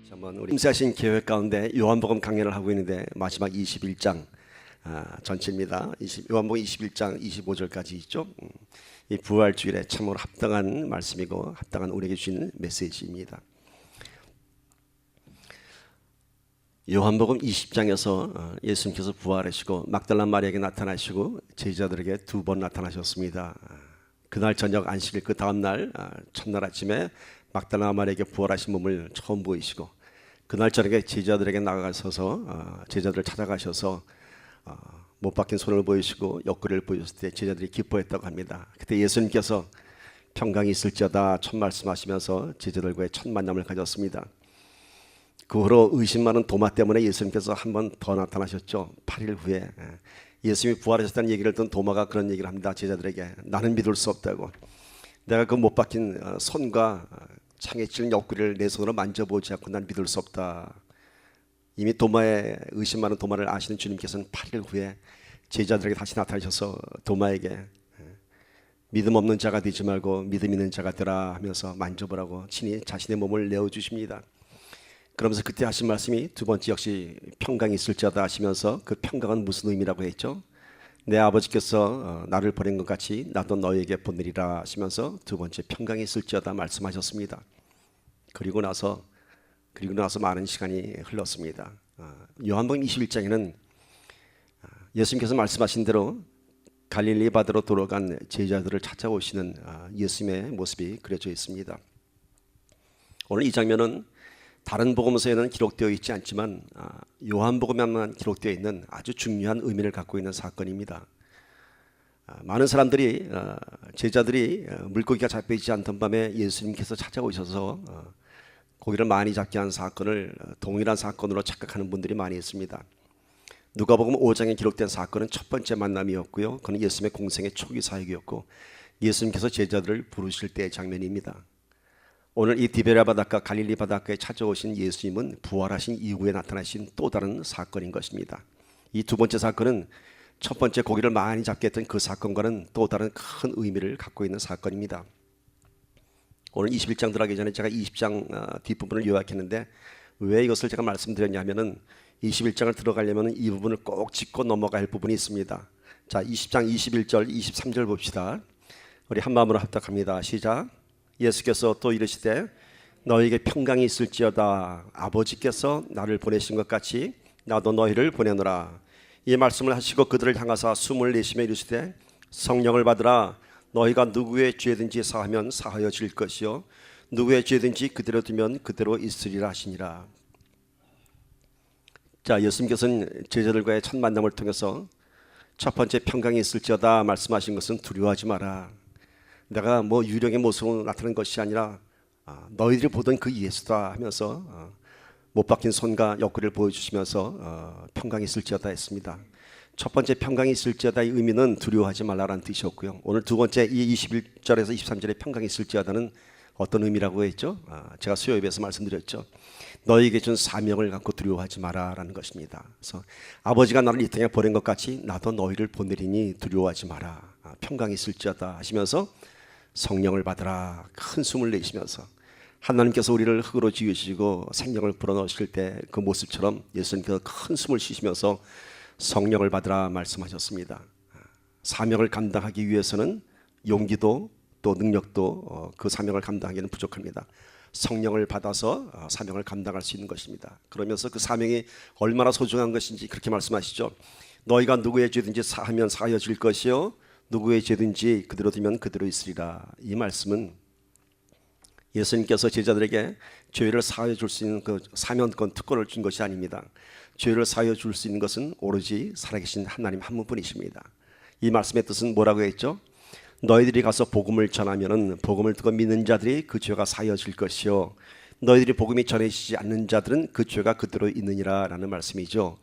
한번 우리 임사신 계획 가운데 요한복음 강연을 하고 있는데 마지막 21장 전체입니다. 요한복음 21장 25절까지 있죠. 이 부활주일에 참으로 합당한 말씀이고 합당한 우리에게 주시는 메시지입니다. 요한복음 20장에서 예수님께서 부활하시고 막달라 마리아에게 나타나시고 제자들에게 두 번 나타나셨습니다. 그날 저녁 안식일 그 다음날 첫날 아침에 막달라 마리아에게 부활하신 몸을 처음 보이시고 그날 저녁에 제자들에게 나가셔서 제자들을 찾아가셔서 못 박힌 손을 보이시고 옆구리를 보여줬을 때 제자들이 기뻐했다고 합니다. 그때 예수님께서 평강이 있을지어다 첫 말씀하시면서 제자들과의 첫 만남을 가졌습니다. 그 후로 의심 많은 도마 때문에 예수님께서 한 번 더 나타나셨죠. 8일 후에 예수님이 부활하셨다는 얘기를 듣는 도마가 그런 얘기를 합니다. 제자들에게 나는 믿을 수 없다고. 내가 그 못 박힌 손과 창에 찔린 옆구리를 내 손으로 만져보지 않고 난 믿을 수 없다. 이미 도마의 의심 많은 도마를 아시는 주님께서는 8일 후에 제자들에게 다시 나타나셔서 도마에게 믿음 없는 자가 되지 말고 믿음 있는 자가 되라 하면서 만져보라고 친히 자신의 몸을 내어주십니다. 그러면서 그때 하신 말씀이 두 번째 역시 평강이 있을지어다 하시면서 그 평강은 무슨 의미라고 했죠? 내 아버지께서 나를 보낸 것 같이 나도 너에게 보내리라 하시면서 두 번째 평강이 있을지어다 말씀하셨습니다. 그리고 나서 많은 시간이 흘렀습니다. 요한복음 21장에는 예수님께서 말씀하신 대로 갈릴리 바다로 돌아간 제자들을 찾아오시는 예수님의 모습이 그려져 있습니다. 오늘 이 장면은 다른 복음서에는 기록되어 있지 않지만 요한복음에만 기록되어 있는 아주 중요한 의미를 갖고 있는 사건입니다. 많은 사람들이 제자들이 물고기가 잡혀있지 않던 밤에 예수님께서 찾아오셔서 고기를 많이 잡게 한 사건을 동일한 사건으로 착각하는 분들이 많이 있습니다. 누가복음 5장에 기록된 사건은 첫 번째 만남이었고요. 그는 예수님의 공생의 초기 사역이었고 예수님께서 제자들을 부르실 때의 장면입니다. 오늘 이 디베랴 바닷가 갈릴리 바닷가에 찾아오신 예수님은 부활하신 이후에 나타나신 또 다른 사건인 것입니다. 이 두 번째 사건은 첫 번째 고기를 많이 잡게 했던 그 사건과는 또 다른 큰 의미를 갖고 있는 사건입니다. 오늘 21장 들어가기 전에 제가 20장 뒷부분을 요약했는데 왜 이것을 제가 말씀드렸냐 하면은 21장을 들어가려면 이 부분을 꼭 짚고 넘어갈 부분이 있습니다. 자, 20장 21절 23절 봅시다. 우리 한 마음으로 합독합니다. 시작. 예수께서 또 이르시되 너희에게 평강이 있을지어다. 아버지께서 나를 보내신 것 같이 나도 너희를 보내노라. 이 말씀을 하시고 그들을 향하사 숨을 내쉬며 이르시되 성령을 받으라. 너희가 누구의 죄든지 사하면 사하여질 것이요 누구의 죄든지 그대로 두면 그대로 있으리라 하시니라. 자, 예수님께서는 제자들과의 첫 만남을 통해서 첫 번째 평강이 있을지어다 말씀하신 것은 두려워하지 마라. 내가 뭐 유령의 모습으로 나타난 것이 아니라 너희들이 보던 그 예수다 하면서 못 박힌 손과 옆구리를 보여주시면서 평강이 있을지어다 했습니다. 첫 번째 평강이 있을지어다의 의미는 두려워하지 말라라는 뜻이었고요. 오늘 두 번째 이 21절에서 23절의 평강이 있을지어다는 어떤 의미라고 했죠? 제가 수요예배에서 말씀드렸죠. 너희에게 준 사명을 갖고 두려워하지 마라라는 것입니다. 그래서 아버지가 나를 이 땅에 보낸 것 같이 나도 너희를 보내리니 두려워하지 마라. 평강이 있을지어다 하시면서 성령을 받으라. 큰 숨을 내쉬면서 하나님께서 우리를 흙으로 지으시고 생명을 불어넣으실 때 그 모습처럼 예수님께서 큰 숨을 쉬시면서 성령을 받으라 말씀하셨습니다. 사명을 감당하기 위해서는 용기도 또 능력도 그 사명을 감당하기는 부족합니다. 성령을 받아서 사명을 감당할 수 있는 것입니다. 그러면서 그 사명이 얼마나 소중한 것인지 그렇게 말씀하시죠. 너희가 누구의 죄든지 사하면 사하여질 것이요 누구의 죄든지 그대로 두면 그대로 있으리라. 이 말씀은 예수님께서 제자들에게 죄를 사하여 줄 수 있는 그 사명권 특권을 준 것이 아닙니다. 죄를 사하여 줄 수 있는 것은 오로지 살아계신 하나님 한 분뿐이십니다. 이 말씀의 뜻은 뭐라고 했죠? 너희들이 가서 복음을 전하면은 복음을 듣고 믿는 자들이 그 죄가 사하여질 것이요 너희들이 복음이 전해지지 않는 자들은 그 죄가 그대로 있느니라 라는 말씀이죠.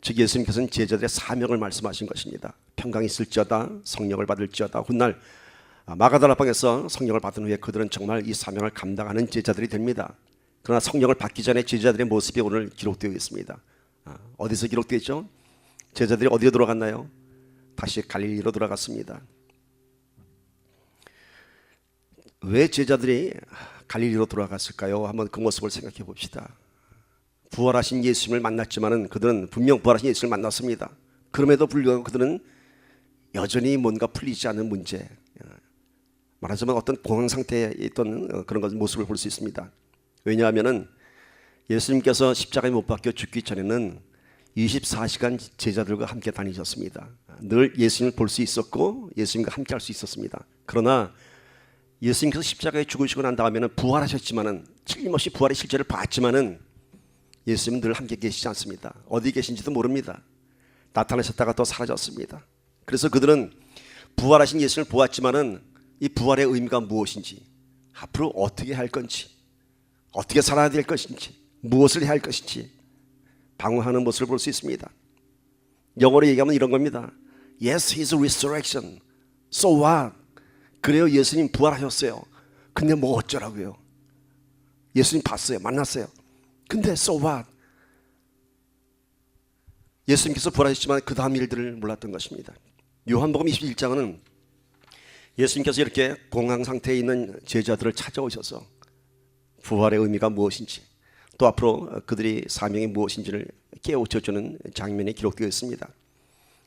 즉 예수님께서는 제자들의 사명을 말씀하신 것입니다. 평강이 있을지어다 성령을 받을지어다. 훗날 마가다락방에서 성령을 받은 후에 그들은 정말 이 사명을 감당하는 제자들이 됩니다. 그러나 성령을 받기 전에 제자들의 모습이 오늘 기록되어 있습니다. 어디서 기록되어 있죠? 제자들이 어디로 돌아갔나요? 다시 갈릴리로 돌아갔습니다. 왜 제자들이 갈릴리로 돌아갔을까요? 한번 그 모습을 생각해 봅시다. 부활하신 예수님을 만났지만은 그들은 분명 부활하신 예수를 만났습니다. 그럼에도 불구하고 그들은 여전히 뭔가 풀리지 않은 문제, 말하자면 어떤 공황 상태에 있던 그런 모습을 볼 수 있습니다. 왜냐하면은 예수님께서 십자가에 못 박혀 죽기 전에는 24시간 제자들과 함께 다니셨습니다. 늘 예수님을 볼 수 있었고 예수님과 함께 할 수 있었습니다. 그러나 예수님께서 십자가에 죽으시고 난 다음에는 부활하셨지만은, 틀림없이 부활의 실제를 봤지만은 예수님은 늘 함께 계시지 않습니다. 어디 계신지도 모릅니다. 나타나셨다가 또 사라졌습니다. 그래서 그들은 부활하신 예수님을 보았지만은 이 부활의 의미가 무엇인지, 앞으로 어떻게 할 건지, 어떻게 살아야 될 것인지, 무엇을 해야 할 것인지 방황하는 모습을 볼 수 있습니다. 영어로 얘기하면 이런 겁니다. Yes, His resurrection. So what? 그래요, 예수님 부활하셨어요. 근데 뭐 어쩌라고요? 예수님 봤어요, 만났어요. 근데 so what? 예수님께서 부활하셨지만 그 다음 일들을 몰랐던 것입니다. 요한복음 21장은 예수님께서 이렇게 공황 상태에 있는 제자들을 찾아오셔서 부활의 의미가 무엇인지, 또 앞으로 그들이 사명이 무엇인지를 깨우쳐주는 장면이 기록되어 있습니다.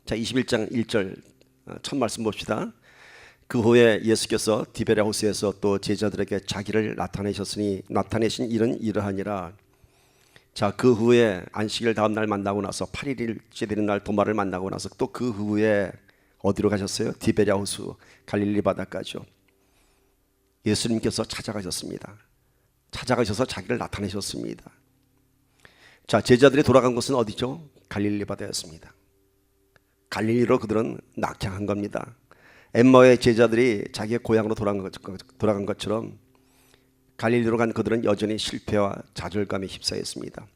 자, 21장 1절 첫 말씀 봅시다. 그 후에 예수께서 디베랴 호수에서 또 제자들에게 자기를 나타내신 일은 이러하니라. 자, 그 후에 안식일 다음 날 만나고 나서 8일째 되는 날 도마를 만나고 나서 또 그 후에 어디로 가셨어요? 디베랴 호수, 갈릴리 바다까지요. 예수님께서 찾아가셨습니다. 찾아가셔서 자기를 나타내셨습니다. 자, 제자들이 돌아간 곳은 어디죠? 갈릴리 바다였습니다. 갈릴리로 그들은 낙향한 겁니다. 엠마오의 제자들이 자기의 고향으로 돌아간 것처럼 갈릴리로 간 그들은 여전히 실패와 좌절감에 휩싸였습니다.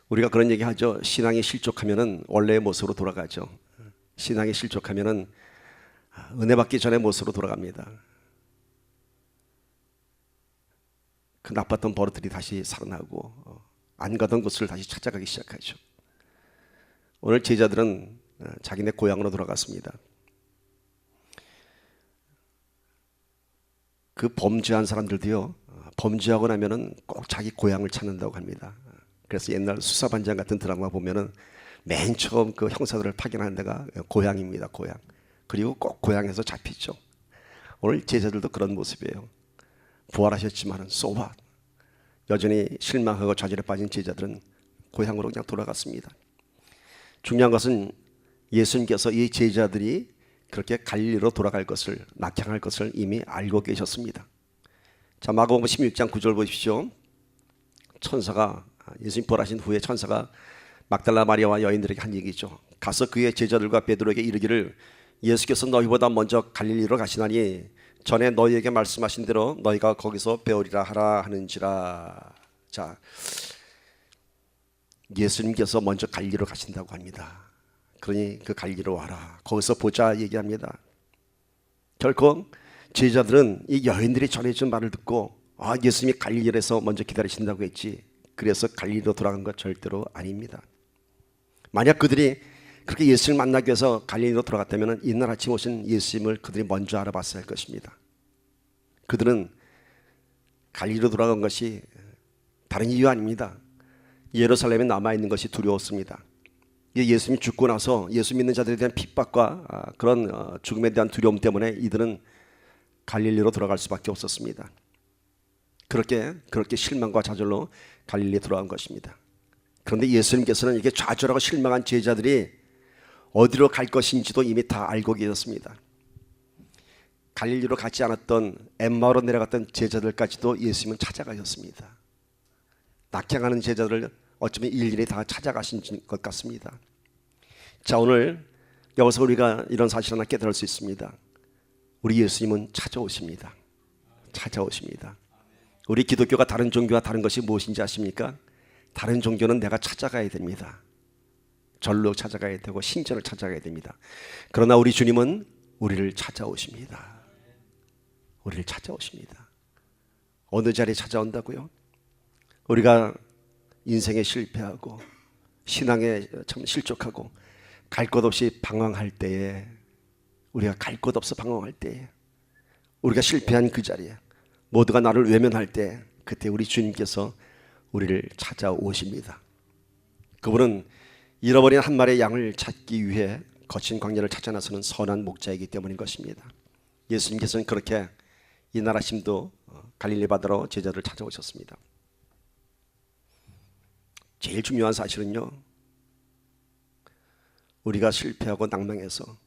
우리가 그런 얘기 하죠. 신앙이 실족하면은 원래의 모습으로 돌아가죠. 신앙이 실족하면은 은혜 받기 전의 모습으로 돌아갑니다. 그 나빴던 버릇들이 다시 살아나고 안 가던 곳을 다시 찾아가기 시작하죠. 오늘 제자들은 자기네 고향으로 돌아갔습니다. 그 범죄한 사람들도요, 범죄하고 나면은 꼭 자기 고향을 찾는다고 합니다. 그래서 옛날 수사반장 같은 드라마 보면은 맨 처음 그 형사들을 파견하는 데가 고향입니다. 고향. 그리고 꼭 고향에서 잡히죠. 오늘 제자들도 그런 모습이에요. 부활하셨지만은 so what? 여전히 실망하고 좌절에 빠진 제자들은 고향으로 그냥 돌아갔습니다. 중요한 것은 예수님께서 이 제자들이 그렇게 갈릴리로 돌아갈 것을, 낙향할 것을 이미 알고 계셨습니다. 자, 마가복음 16장 9절 보십시오. 천사가, 예수님 부활하신 후에 천사가 막달라 마리아와 여인들에게 한 얘기죠. 가서 그의 제자들과 베드로에게 이르기를 예수께서 너희보다 먼저 갈릴리로 가시나니 전에 너희에게 말씀하신 대로 너희가 거기서 배우리라 하라 하는지라. 자, 예수님께서 먼저 갈릴리로 가신다고 합니다. 그러니 그 갈릴리로 와라, 거기서 보자 얘기합니다. 결코 제자들은 이 여인들이 전해준 말을 듣고 예수님이 갈릴리에서 먼저 기다리신다고 했지, 그래서 갈릴리로 돌아간 것 절대로 아닙니다. 만약 그들이 그렇게 예수님을 만나기 위해서 갈릴리로 돌아갔다면 이날 아침 오신 예수님을 그들이 먼저 알아봤어야 할 것입니다. 그들은 갈릴리로 돌아간 것이 다른 이유 아닙니다. 예루살렘에 남아있는 것이 두려웠습니다. 예수님이 죽고 나서 예수 믿는 자들에 대한 핍박과 그런 죽음에 대한 두려움 때문에 이들은 갈릴리로 돌아갈 수밖에 없었습니다. 그렇게 실망과 좌절로 갈릴리에 돌아간 것입니다. 그런데 예수님께서는 이게 좌절하고 실망한 제자들이 어디로 갈 것인지도 이미 다 알고 계셨습니다. 갈릴리로 가지 않았던 엠마오로 내려갔던 제자들까지도 예수님은 찾아가셨습니다. 낙향하는 제자들을 어쩌면 일일이 다 찾아가신 것 같습니다. 자, 오늘 여기서 우리가 이런 사실 하나 깨달을 수 있습니다. 우리 예수님은 찾아오십니다. 찾아오십니다. 우리 기독교가 다른 종교와 다른 것이 무엇인지 아십니까? 다른 종교는 내가 찾아가야 됩니다. 절로 찾아가야 되고 신전을 찾아가야 됩니다. 그러나 우리 주님은 우리를 찾아오십니다. 우리를 찾아오십니다. 어느 자리에 찾아온다고요? 우리가 인생에 실패하고 신앙에 참 실족하고 갈 곳 없이 방황할 때에, 우리가 갈 곳 없어 방황할 때에, 우리가 실패한 그 자리에, 모두가 나를 외면할 때, 그때 우리 주님께서 우리를 찾아오십니다. 그분은 잃어버린 한 마리의 양을 찾기 위해 거친 광야를 찾아 나서는 선한 목자이기 때문인 것입니다. 예수님께서는 그렇게 이 나라심도 갈릴리 바다로 제자들을 찾아오셨습니다. 제일 중요한 사실은요, 우리가 실패하고 낭망해서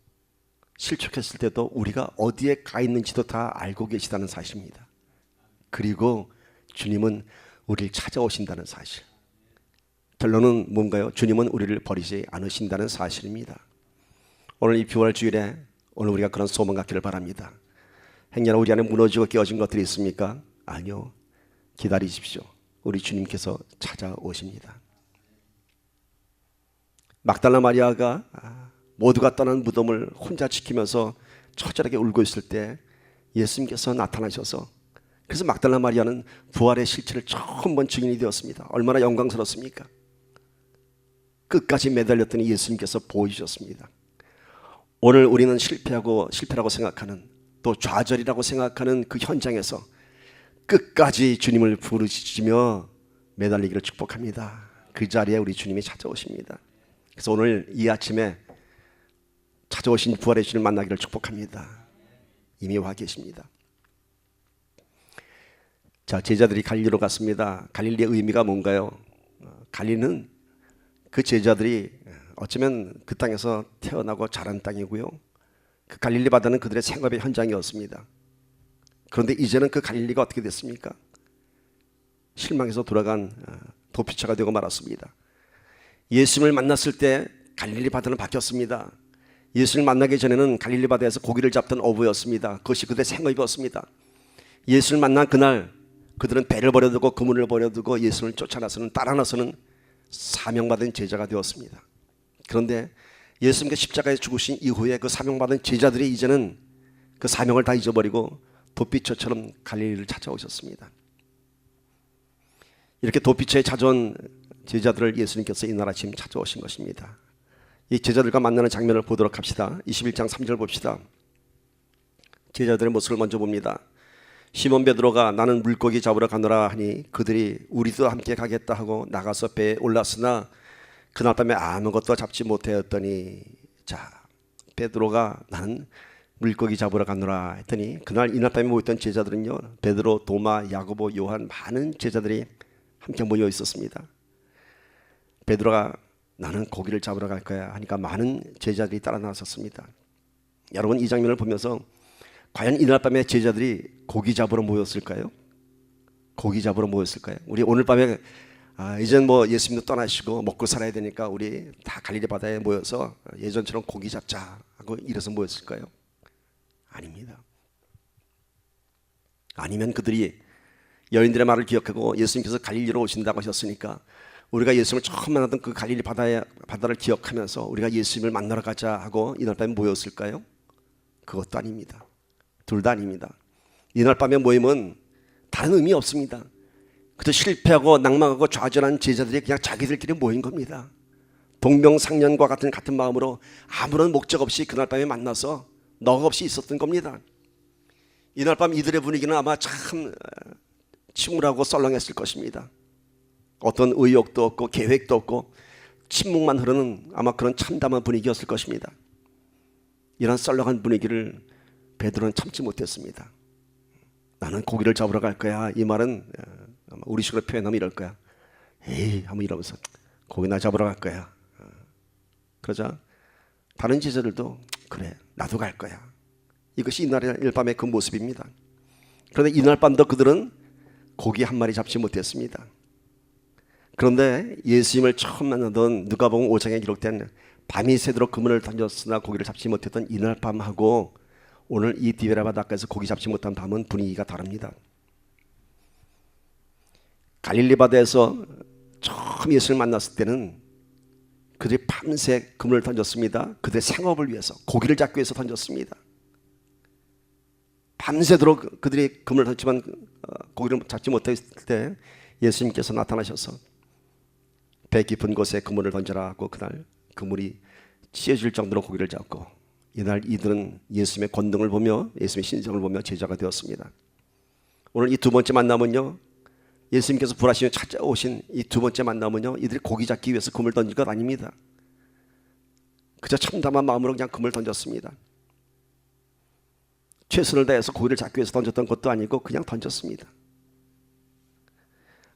실족했을 때도 우리가 어디에 가 있는지도 다 알고 계시다는 사실입니다. 그리고 주님은 우리를 찾아오신다는 사실. 결론은 뭔가요? 주님은 우리를 버리지 않으신다는 사실입니다. 오늘 이 비월 주일에 오늘 우리가 그런 소망 갖기를 바랍니다. 행여나 우리 안에 무너지고 깨어진 것들이 있습니까? 아니요. 기다리십시오. 우리 주님께서 찾아오십니다. 막달라 마리아가 모두가 떠난 무덤을 혼자 지키면서 처절하게 울고 있을 때 예수님께서 나타나셔서, 그래서 막달라 마리아는 부활의 실체를 처음 본 증인이 되었습니다. 얼마나 영광스럽습니까? 끝까지 매달렸더니 예수님께서 보여주셨습니다. 오늘 우리는 실패라고 생각하는, 또 좌절이라고 생각하는 그 현장에서 끝까지 주님을 부르시며 매달리기를 축복합니다. 그 자리에 우리 주님이 찾아오십니다. 그래서 오늘 이 아침에 찾아오신 부활의 주님을 만나기를 축복합니다. 이미 와 계십니다. 자, 제자들이 갈릴리로 갔습니다. 갈릴리의 의미가 뭔가요? 갈릴리는 그 제자들이 어쩌면 그 땅에서 태어나고 자란 땅이고요, 그 갈릴리 바다는 그들의 생업의 현장이었습니다. 그런데 이제는 그 갈릴리가 어떻게 됐습니까? 실망해서 돌아간 도피처가 되고 말았습니다. 예수님을 만났을 때 갈릴리 바다는 바뀌었습니다. 예수님을 만나기 전에는 갈릴리 바다에서 고기를 잡던 어부였습니다. 그것이 그들의 생업이었습니다. 예수님을 만난 그날 그들은 배를 버려두고 그물을 버려두고 예수님을 쫓아 나서는, 따라 나서는 사명받은 제자가 되었습니다. 그런데 예수님께 십자가에 죽으신 이후에 그 사명받은 제자들이 이제는 그 사명을 다 잊어버리고 도피처처럼 갈릴리를 찾아오셨습니다. 이렇게 도피처에 찾아온 제자들을 예수님께서 이날 아침 찾아오신 것입니다. 이 제자들과 만나는 장면을 보도록 합시다. 21장 3절 봅시다. 제자들의 모습을 먼저 봅니다. 시몬 베드로가 나는 물고기 잡으러 가노라 하니 그들이 우리도 함께 가겠다 하고 나가서 배에 올랐으나 그날 밤에 아무것도 잡지 못하였더니, 자, 베드로가 나는 물고기 잡으러 가노라 했더니 그날 이날 밤에 모였던 제자들은요, 베드로, 도마, 야고보, 요한, 많은 제자들이 함께 모여 있었습니다. 베드로가 나는 고기를 잡으러 갈 거야 하니까 많은 제자들이 따라 나섰습니다. 여러분, 이 장면을 보면서 과연 이날 밤에 제자들이 고기 잡으러 모였을까요? 고기 잡으러 모였을까요? 우리 오늘 밤에 이젠 뭐 예수님도 떠나시고 먹고 살아야 되니까 우리 다 갈릴리 바다에 모여서 예전처럼 고기 잡자 하고 이래서 모였을까요? 아닙니다. 아니면 그들이 여인들의 말을 기억하고 예수님께서 갈릴리로 오신다고 하셨으니까 우리가 예수님을 처음 만났던 그 갈릴리 바다를 기억하면서 우리가 예수님을 만나러 가자 하고 이날 밤에 모였을까요? 그것도 아닙니다. 둘 다 아닙니다. 이날 밤의 모임은 다른 의미 없습니다. 그저 실패하고 낭망하고 좌절한 제자들이 그냥 자기들끼리 모인 겁니다. 동병상련과 같은 마음으로 아무런 목적 없이 그날 밤에 만나서 넋 없이 있었던 겁니다. 이날 밤 이들의 분위기는 아마 참 침울하고 썰렁했을 것입니다. 어떤 의욕도 없고 계획도 없고 침묵만 흐르는 아마 그런 참담한 분위기였을 것입니다. 이런 썰렁한 분위기를 베드로는 참지 못했습니다. 나는 고기를 잡으러 갈 거야. 이 말은 우리식으로 표현하면 이럴 거야. 에이 한번 이러면서 고기나 잡으러 갈 거야. 그러자 다른 제자들도 그래 나도 갈 거야. 이것이 이날 밤의 그 모습입니다. 그런데 이날 밤도 그들은 고기 한 마리 잡지 못했습니다. 그런데 예수님을 처음 만나던 누가복음 5장에 기록된 밤이 새도록 그물을 던졌으나 고기를 잡지 못했던 이날 밤하고 오늘 이 디베라 바닷가에서 고기 잡지 못한 밤은 분위기가 다릅니다. 갈릴리 바다에서 처음 예수를 만났을 때는 그들이 밤새 그물을 던졌습니다. 그들의 생업을 위해서 고기를 잡기 위해서 던졌습니다. 밤새도록 그들이 그물을 던지만 고기를 잡지 못했을 때 예수님께서 나타나셔서 배 깊은 곳에 그물을 던져라 하고 그날 그물이 찢어질 정도로 고기를 잡고 이날 이들은 예수님의 권능을 보며 예수님의 신성을 보며 제자가 되었습니다. 오늘 이 두 번째 만남은요 예수님께서 불하시며 찾아오신 이 두 번째 만남은요, 이들이 고기 잡기 위해서 그물 던진 것 아닙니다. 그저 참담한 마음으로 그냥 그물 던졌습니다. 최선을 다해서 고기를 잡기 위해서 던졌던 것도 아니고 그냥 던졌습니다.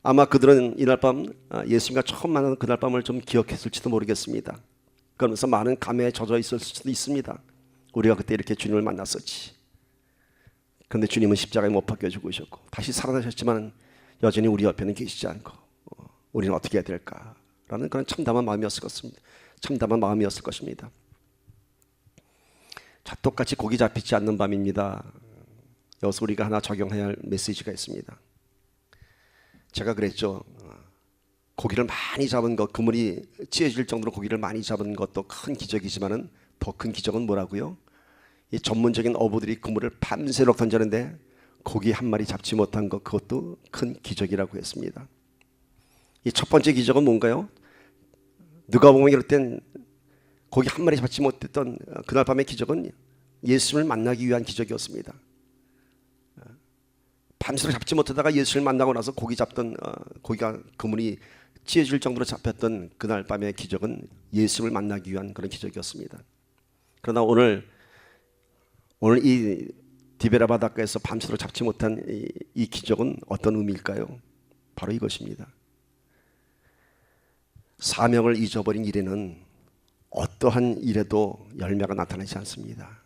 아마 그들은 이날 밤 예수님과 처음 만난 그날 밤을 좀 기억했을지도 모르겠습니다. 그러면서 많은 감회에 젖어 있을 수도 있습니다. 우리가 그때 이렇게 주님을 만났었지. 그런데 주님은 십자가에 못 박혀 죽으셨고 다시 살아나셨지만 여전히 우리 옆에는 계시지 않고 우리는 어떻게 해야 될까라는 그런 참담한 마음이었을 것입니다. 참담한 마음이었을 것입니다. 자, 똑같이 고기 잡히지 않는 밤입니다. 여기서 우리가 하나 적용해야 할 메시지가 있습니다. 제가 그랬죠. 고기를 많이 잡은 것, 그물이 찢어질 정도로 고기를 많이 잡은 것도 큰 기적이지만은 더 큰 기적은 뭐라고요? 이 전문적인 어부들이 그물을 밤새도록 던졌는데 고기 한 마리 잡지 못한 것, 그것도 큰 기적이라고 했습니다. 이 첫 번째 기적은 뭔가요? 누가복음에 이럴 땐 고기 한 마리 잡지 못했던 그날 밤의 기적은 예수님을 만나기 위한 기적이었습니다. 밤새도록 잡지 못하다가 예수를 만나고 나서 고기 잡던 고기가 그물이 찢어질 정도로 잡혔던 그날 밤의 기적은 예수를 만나기 위한 그런 기적이었습니다. 그러나 오늘 이 디베라 바닷가에서 밤새도록 잡지 못한 이 기적은 어떤 의미일까요? 바로 이것입니다. 사명을 잊어버린 일에는 어떠한 일에도 열매가 나타나지 않습니다.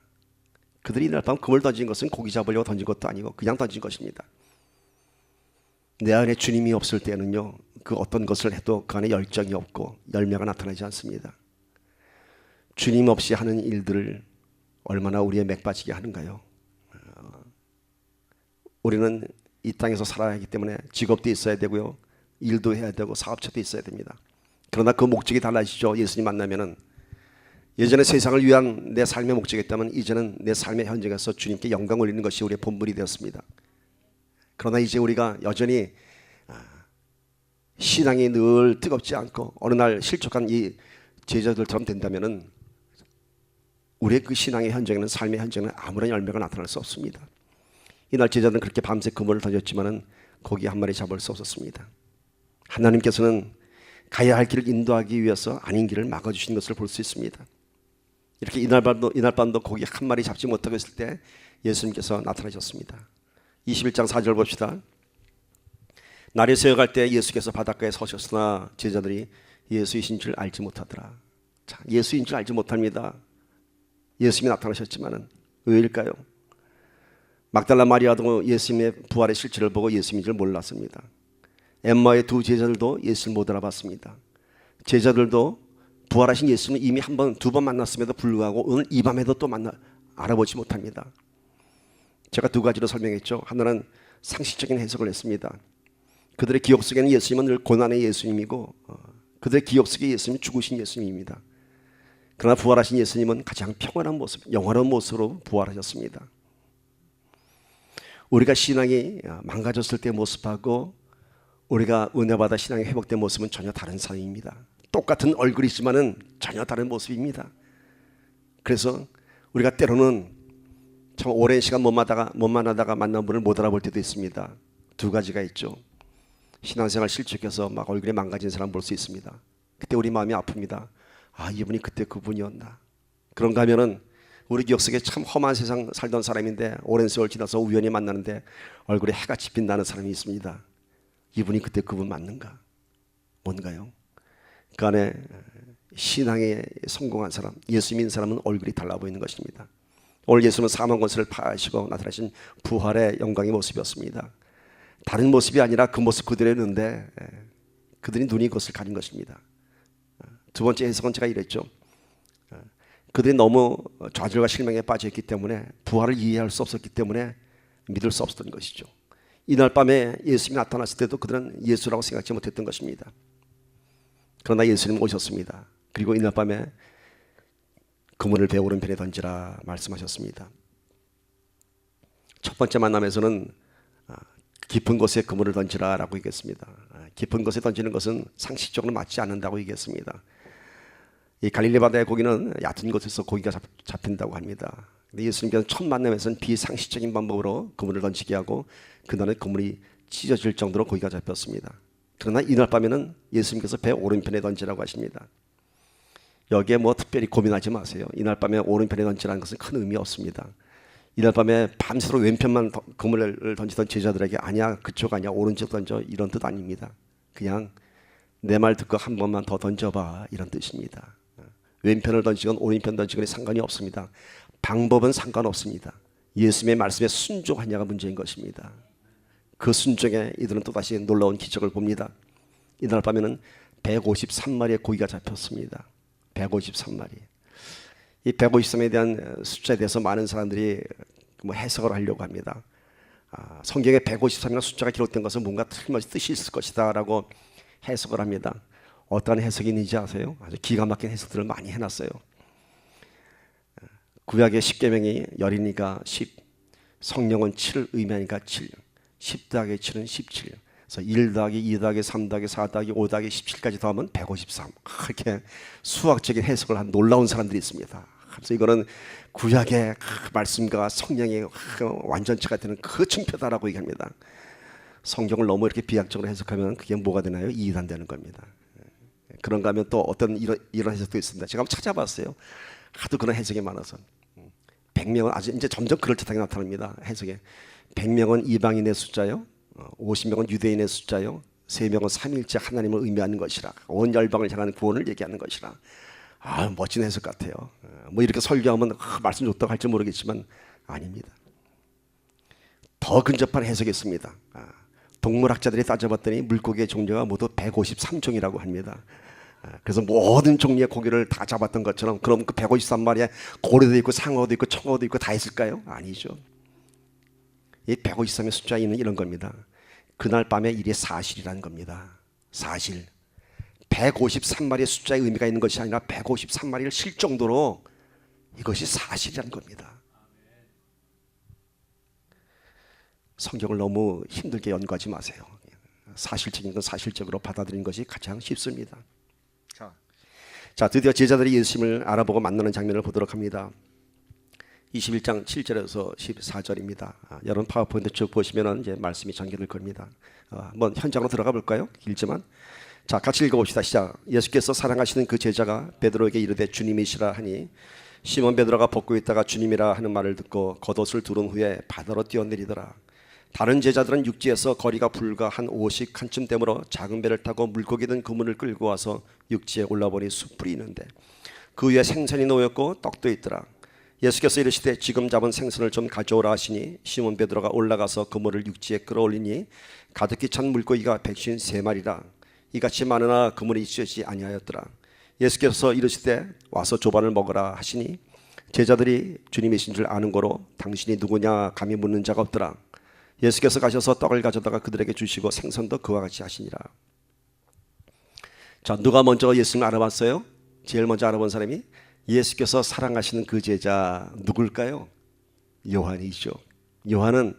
그들이 이날 밤 그물 던진 것은 고기 잡으려고 던진 것도 아니고 그냥 던진 것입니다. 내 안에 주님이 없을 때는요, 그 어떤 것을 해도 그 안에 열정이 없고 열매가 나타나지 않습니다. 주님 없이 하는 일들을 얼마나 우리의 맥 빠지게 하는가요? 우리는 이 땅에서 살아야 하기 때문에 직업도 있어야 되고요, 일도 해야 되고 사업체도 있어야 됩니다. 그러나 그 목적이 달라지죠. 예수님 만나면은 예전에 세상을 위한 내 삶의 목적이었다면 이제는 내 삶의 현장에서 주님께 영광 올리는 것이 우리의 본분이 되었습니다. 그러나 이제 우리가 여전히 신앙이 늘 뜨겁지 않고 어느 날 실족한 이 제자들처럼 된다면은 우리의 그 신앙의 현장에는, 삶의 현장에는 아무런 열매가 나타날 수 없습니다. 이날 제자들은 그렇게 밤새 그물을 던졌지만은 고기 한 마리 잡을 수 없었습니다. 하나님께서는 가야 할 길을 인도하기 위해서 아닌 길을 막아주신 것을 볼 수 있습니다. 이렇게 이날 밤도 고기 한 마리 잡지 못하고 있을 때 예수님께서 나타나셨습니다. 21장 4절 봅시다. 날이 새어갈 때 예수께서 바닷가에 서셨으나 제자들이 예수이신 줄 알지 못하더라. 자, 예수인 줄 알지 못합니다. 예수님이 나타나셨지만은 왜일까요? 막달라 마리아도 예수님의 부활의 실체를 보고 예수님인 줄 몰랐습니다. 엠마의 두 제자들도 예수를 못 알아봤습니다. 제자들도 부활하신 예수님을 이미 한 번, 두 번 만났음에도 불구하고 오늘 이 밤에도 또 알아보지 못합니다. 제가 두 가지로 설명했죠. 하나는 상식적인 해석을 했습니다. 그들의 기억 속에는 예수님은 늘 고난의 예수님이고 그들의 기억 속에 예수님은 죽으신 예수님입니다. 그러나 부활하신 예수님은 가장 평안한 모습, 영원한 모습으로 부활하셨습니다. 우리가 신앙이 망가졌을 때의 모습하고 우리가 은혜받아 신앙이 회복된 모습은 전혀 다른 사람입니다. 똑같은 얼굴이지만은 전혀 다른 모습입니다. 그래서 우리가 때로는 참 오랜 시간 못 만나다가 만난 분을 못 알아볼 때도 있습니다. 두 가지가 있죠. 신앙생활 실족해서 막 얼굴이 망가진 사람 볼 수 있습니다. 그때 우리 마음이 아픕니다. 아, 이분이 그때 그분이었나. 그런가 하면은 우리 기억 속에 참 험한 세상 살던 사람인데 오랜 세월 지나서 우연히 만나는데 얼굴에 해가 빛나는 사람이 있습니다. 이분이 그때 그분 맞는가? 뭔가요? 그 안에 신앙에 성공한 사람, 예수 믿는 사람은 얼굴이 달라 보이는 것입니다. 오늘 예수는 사망 권세를 파하시고 나타나신 부활의 영광의 모습이었습니다. 다른 모습이 아니라 그 모습 그대로였는데 그들이 눈이 그것을 가린 것입니다. 두 번째 해석은 제가 이랬죠. 그들이 너무 좌절과 실망에 빠져있기 때문에 부활을 이해할 수 없었기 때문에 믿을 수 없었던 것이죠. 이날 밤에 예수님이 나타났을 때도 그들은 예수라고 생각지 못했던 것입니다. 그러나 예수님 오셨습니다. 그리고 이날 밤에 그물을 배 오른편에 던지라 말씀하셨습니다. 첫 번째 만남에서는 깊은 곳에 그물을 던지라 라고 얘기했습니다. 깊은 곳에 던지는 것은 상식적으로 맞지 않는다고 얘기했습니다. 이 갈릴리 바다의 고기는 얕은 곳에서 고기가 잡힌다고 합니다. 근데 예수님께서는 첫 만남에서는 비상식적인 방법으로 그물을 던지게 하고 그날은 그물이 찢어질 정도로 고기가 잡혔습니다. 그러나 이날 밤에는 예수님께서 배 오른편에 던지라고 하십니다. 여기에 뭐 특별히 고민하지 마세요. 이날 밤에 오른편에 던지라는 것은 큰 의미 없습니다. 이날 밤에 밤새도록 왼편만 그물을 던지던 제자들에게 아니야, 그쪽 아니야, 오른쪽 던져, 이런 뜻 아닙니다. 그냥 내 말 듣고 한 번만 더 던져봐, 이런 뜻입니다. 왼편을 던지건 오른편 던지건 상관이 없습니다. 방법은 상관없습니다. 예수님의 말씀에 순종하냐가 문제인 것입니다. 그 순종에 이들은 또다시 놀라운 기적을 봅니다. 이날 밤에는 153마리의 고기가 잡혔습니다. 153마리. 이 153에 대한 숫자에 대해서 많은 사람들이 뭐 해석을 하려고 합니다. 성경에 153이라는 숫자가 기록된 것은 뭔가 틀림없이 뜻이 있을 것이다 라고 해석을 합니다. 어떤 해석이 있는지 아세요? 아주 기가 막힌 해석들을 많이 해놨어요. 구약의 10계명이 열이니까 10, 성령은 7을 의미하니까 7, 10 더하기 7은 17, 그래서 1 더하기 2 더하기 3 더하기 4 더하기 5 더하기 17까지 더하면 153. 그렇게 수학적인 해석을 한 놀라운 사람들이 있습니다. 그래서 이거는 구약의 말씀과 성령의 완전체가 되는 그 층표다라고 얘기합니다. 성경을 너무 이렇게 비약적으로 해석하면 그게 뭐가 되나요? 이해안되는 겁니다. 그런가 하면 또 어떤 이런 해석도 있습니다. 제가 한번 찾아봤어요. 하도 그런 해석이 많아서 100명은 아주 이제 점점 그럴듯하게 나타납니다. 해석에 100명은 이방인의 숫자요, 50명은 유대인의 숫자요, 3명은 삼위일체 하나님을 의미하는 것이라, 온 열방을 향하는 구원을 얘기하는 것이라. 멋진 해석 같아요. 뭐 이렇게 설교하면 말씀 좋다고 할지 모르겠지만 아닙니다. 더 근접한 해석이 있습니다. 동물학자들이 따져봤더니 물고기의 종류가 모두 153종이라고 합니다. 그래서 모든 종류의 고기를 다 잡았던 것처럼 그럼 그 153마리에 고래도 있고 상어도 있고 청어도 있고 다 있을까요? 아니죠. 이 153의 숫자에 있는 이런 겁니다. 그날 밤의 일이 사실이라는 겁니다. 사실. 153마리의 숫자의 의미가 있는 것이 아니라 153마리를 실 정도로 이것이 사실이라는 겁니다. 성경을 너무 힘들게 연구하지 마세요. 사실적인 건 사실적으로 받아들이는 것이 가장 쉽습니다. 자, 드디어 제자들이 예수님을 알아보고 만나는 장면을 보도록 합니다. 21장 7절에서 14절입니다. 여러분 파워포인트 쭉 보시면 이제 말씀이 전개될 겁니다. 한번 현장으로 들어가 볼까요? 길지만. 자, 같이 읽어봅시다. 시작. 예수께서 사랑하시는 그 제자가 베드로에게 이르되 주님이시라 하니 시몬 베드로가 벗고 있다가 주님이라 하는 말을 듣고 겉옷을 두른 후에 바다로 뛰어내리더라. 다른 제자들은 육지에서 거리가 불과 한 50칸쯤 되므로 작은 배를 타고 물고기 든 그물을 끌고 와서 육지에 올라보니 숯불이 있는데 그 위에 생선이 놓였고 떡도 있더라. 예수께서 이르시되 지금 잡은 생선을 좀 가져오라 하시니 시몬 베드로가 올라가서 그물을 육지에 끌어올리니 가득히 찬 물고기가 153마리라. 이같이 많으나 그물이 찢어지지 아니하였더라. 예수께서 이르시되 와서 조반을 먹으라 하시니 제자들이 주님이신 줄 아는 고로 당신이 누구냐 감히 묻는 자가 없더라. 예수께서 가셔서 떡을 가져다가 그들에게 주시고 생선도 그와 같이 하시니라. 자, 누가 먼저 예수님을 알아봤어요? 제일 먼저 알아본 사람이 예수께서 사랑하시는 그 제자 누굴까요? 요한이죠. 요한은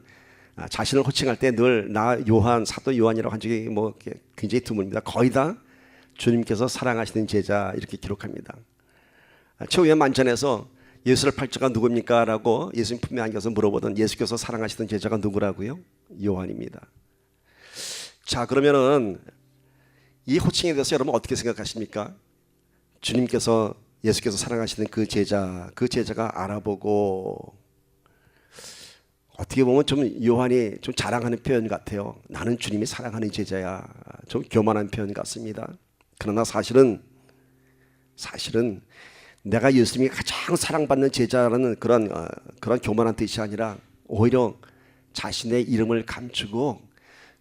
자신을 호칭할 때 늘 나 요한, 사도 요한이라고 한 적이 뭐 굉장히 드뭅니다. 거의 다 주님께서 사랑하시는 제자 이렇게 기록합니다. 최후의 만찬에서 예수를 팔 자가 누굽니까? 라고 예수님 품에 안겨서 물어보던 예수께서 사랑하시던 제자가 누구라고요? 요한입니다. 자, 그러면은 이 호칭에 대해서 여러분 어떻게 생각하십니까? 주님께서 예수께서 사랑하시는 그 제자가 알아보고 어떻게 보면 좀 요한이 좀 자랑하는 표현 같아요. 나는 주님이 사랑하는 제자야. 좀 교만한 표현 같습니다. 그러나 사실은 내가 예수님이 가장 사랑받는 제자라는 그런 교만한 뜻이 아니라 오히려 자신의 이름을 감추고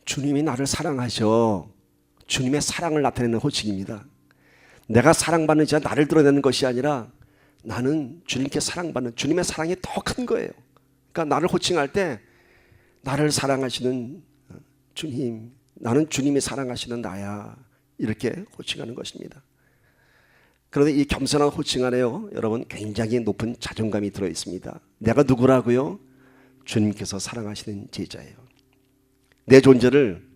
주님이 나를 사랑하셔. 주님의 사랑을 나타내는 호칭입니다. 내가 사랑받는 자 나를 드러내는 것이 아니라 나는 주님께 사랑받는 주님의 사랑이 더 큰 거예요. 그러니까 나를 호칭할 때 나를 사랑하시는 주님, 나는 주님이 사랑하시는 나야 이렇게 호칭하는 것입니다. 그런데 이 겸손한 호칭 안에요 여러분 굉장히 높은 자존감이 들어있습니다. 내가 누구라고요? 주님께서 사랑하시는 제자예요. 내 존재를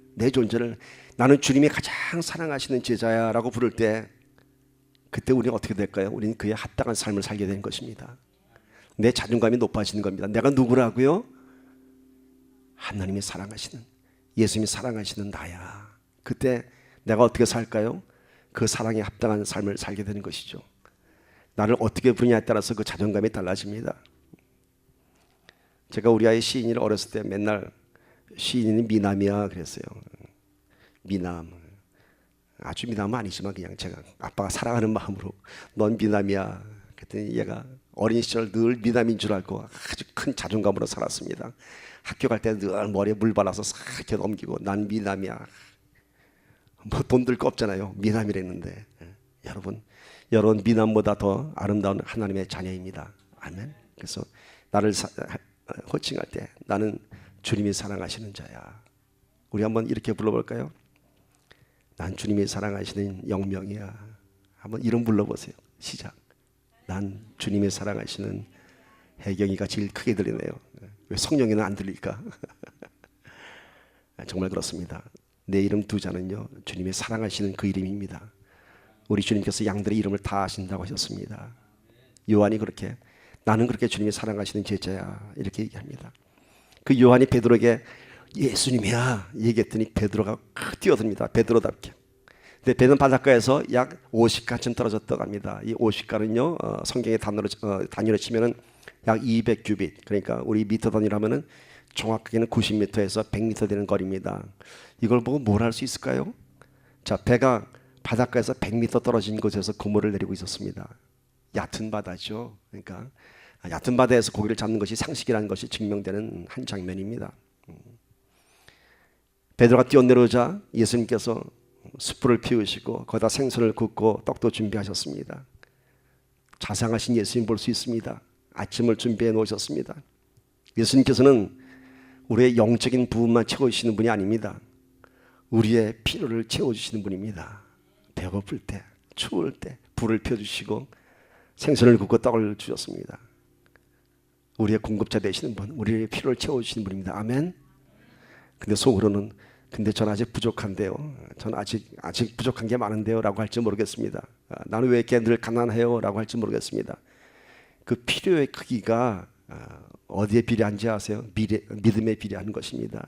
나는 주님이 가장 사랑하시는 제자야 라고 부를 때 그때 우리는 어떻게 될까요? 우리는 그에 합당한 삶을 살게 되는 것입니다. 내 자존감이 높아지는 겁니다. 내가 누구라고요? 하나님이 사랑하시는 예수님이 사랑하시는 나야. 그때 내가 어떻게 살까요? 그 사랑에 합당한 삶을 살게 되는 것이죠. 나를 어떻게 부르냐에 따라서 그 자존감이 달라집니다. 제가 우리 아이 시인이를 어렸을 때 맨날 시인이 미남이야 그랬어요. 미남. 아주 미남은 아니지만 그냥 제가 아빠가 사랑하는 마음으로 넌 미남이야. 그랬더니 얘가 어린 시절 늘 미남인 줄 알고 아주 큰 자존감으로 살았습니다. 학교 갈 때 늘 머리에 물 발라서 싹 이렇게 넘기고 난 미남이야. 뭐 돈 들 거 없잖아요. 미남이랬는데. 여러분 미남보다 더 아름다운 하나님의 자녀입니다. 아멘. 그래서 나를 호칭할 때 나는 주님이 사랑하시는 자야. 우리 한번 이렇게 불러볼까요? 난 주님이 사랑하시는 영명이야. 한번 이름 불러보세요. 시작. 난 주님이 사랑하시는 혜경이가 제일 크게 들리네요. 왜 성령이는 안 들릴까? 정말 그렇습니다. 내 이름 두 자는요 주님이 사랑하시는 그 이름입니다. 우리 주님께서 양들의 이름을 다 아신다고 하셨습니다. 요한이 그렇게 나는 그렇게 주님이 사랑하시는 제자야 이렇게 얘기합니다. 그 요한이 베드로에게 예수님이야 얘기했더니 베드로가 뛰어듭니다. 베드로답게. 근데 배는 바닷가에서 약 50가쯤 떨어졌다고 합니다. 이 50가는요 성경의 단위로 치면은 약 200규빗, 그러니까 우리 미터 단위로 하면은 정확하게는 90m에서 100m 되는 거리입니다. 이걸 보고 뭘 할 수 있을까요? 자, 배가 바닷가에서 100m 떨어진 곳에서 그물을 내리고 있었습니다. 얕은 바다죠. 그러니까 얕은 바다에서 고기를 잡는 것이 상식이라는 것이 증명되는 한 장면입니다. 베드로가 뛰어내려오자 예수님께서 숯불을 피우시고 거기다 생선을 굽고 떡도 준비하셨습니다. 자상하신 예수님 볼 수 있습니다. 아침을 준비해 놓으셨습니다. 예수님께서는 우리의 영적인 부분만 채워주시는 분이 아닙니다. 우리의 필요를 채워주시는 분입니다. 배고플 때, 추울 때 불을 펴주시고 생선을 굽고 떡을 주셨습니다. 우리의 공급자 되시는 분, 우리의 필요를 채워주시는 분입니다. 아멘. 근데 속으로는 근데 전 아직 부족한데요. 전 아직 부족한 게 많은데요 라고 할지 모르겠습니다. 나는 왜 이렇게 늘 가난해요 라고 할지 모르겠습니다. 그 필요의 크기가 어디에 비례한지 아세요? 믿음에 비례하는 것입니다.